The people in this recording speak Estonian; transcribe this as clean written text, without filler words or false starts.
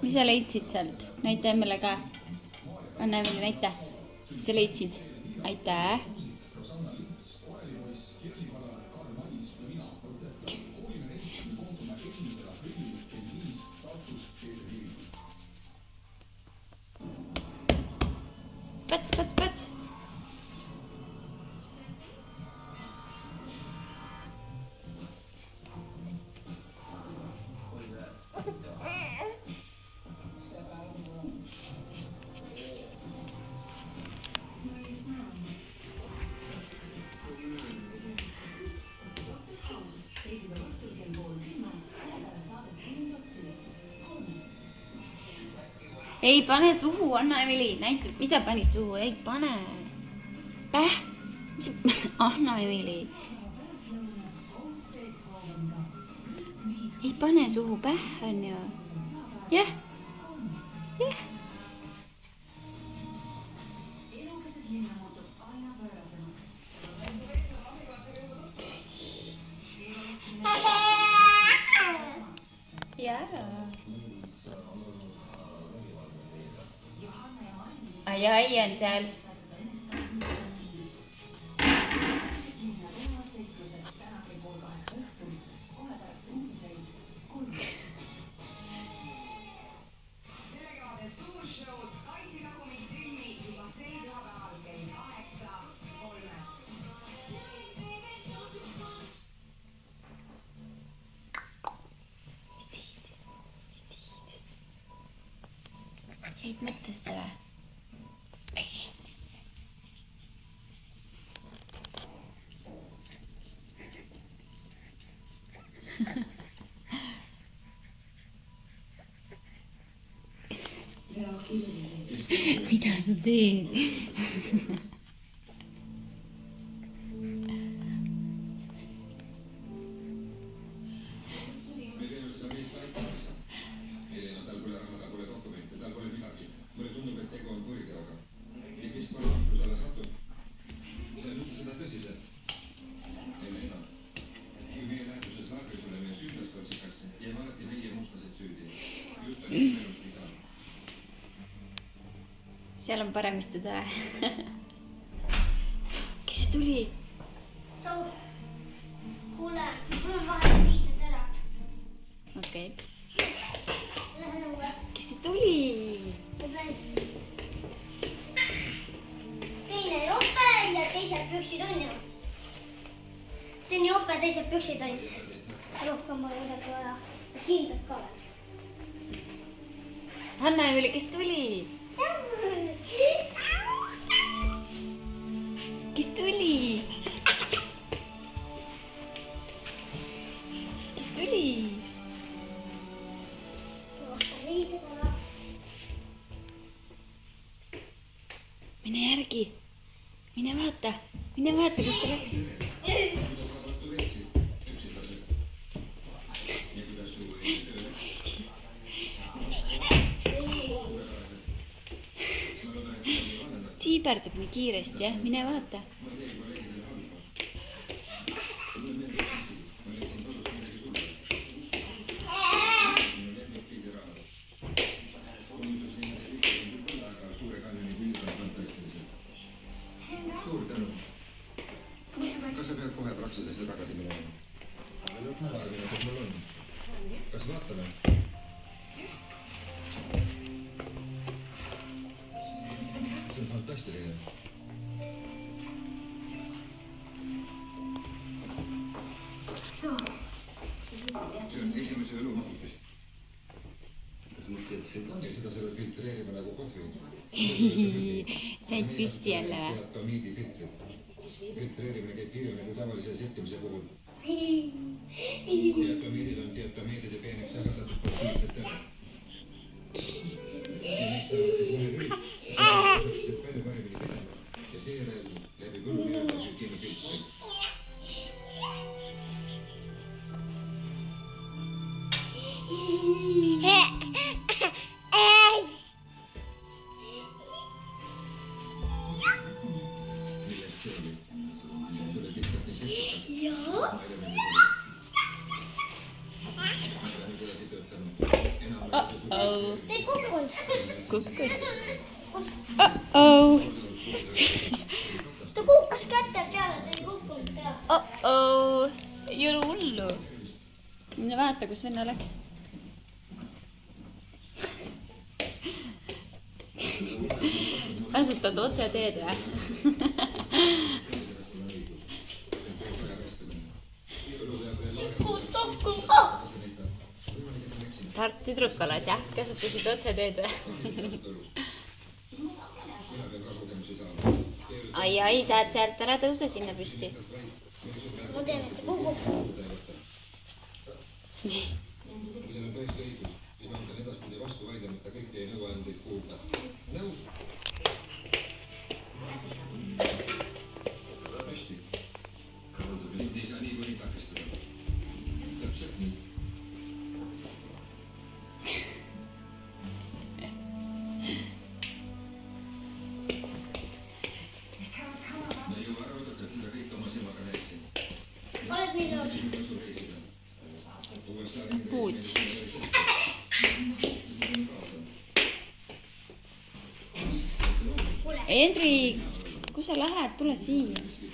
Mis sa leidsid sealt? Näita Emmele ka. Anna Emmele näita. Mis sa leidsid? Aitäh. Pats. Ei pane suhu, anna Emili, näita, mis sa panid suhu, ei pane. Päh, anna Emili. Ei pane suhu, päh on ju. Jah. Ai on seal. Jäid mõttesse või? Mida sa teed? Seal on parem istuda. Kes see tuli? Kuule, mul on vahel viited ära. Okei. Kes see tuli? Teine jope ja teised püksid on ju. Teine jope, teised püksid on. Rohkem ma ei olegi vaja. Kindlad ka veel. Hanna Emili, kes tuli? Kes tuli? Kes tuli? Mine järgi. Mine vaata, kus see läks. Siiberdab nii kiiresti, jah? Mine vaata. Suur tänu. Kas sa pead kohe praksisesse tagasi minema? Vaatame, kas mul on. Kas vaatame? See on fantastiline. See on esimese õlu mahutis. Kas mõtled, et seda sa pead filtreerima nagu kohvi? Said püsti jälle või? Filtreerimine käib kiiremini kui tavalise settimise puhul. Diatomiidid on diatomiidide peeneks jagatatud passiivset ära. Palju paremini pidama ja seejärel läbi põllu nii-öelda hügieenifiltri. Millest see oli? Sulle lihtsalt nii sekkuda. Joo. Ma ei ole nüüd edasi töötanud. Uh-oh. Te ei kukkunud. Kukkus. Uh-oh. Ta kukkus kätte peale, ta ei kukkunud peale. Uh-oh. Ei ole hullu. Mine vaata, kus venna läks. Kasutad otseteed või? Tark tüdruk oled, jah? Kasutasid otseteed või? Ai, saad sealt ära tõusa sinna püsti. Ma tean, et ta kukub. Oled nii nõus? Puud. Hendrik, kus sa lähed? Tule siia.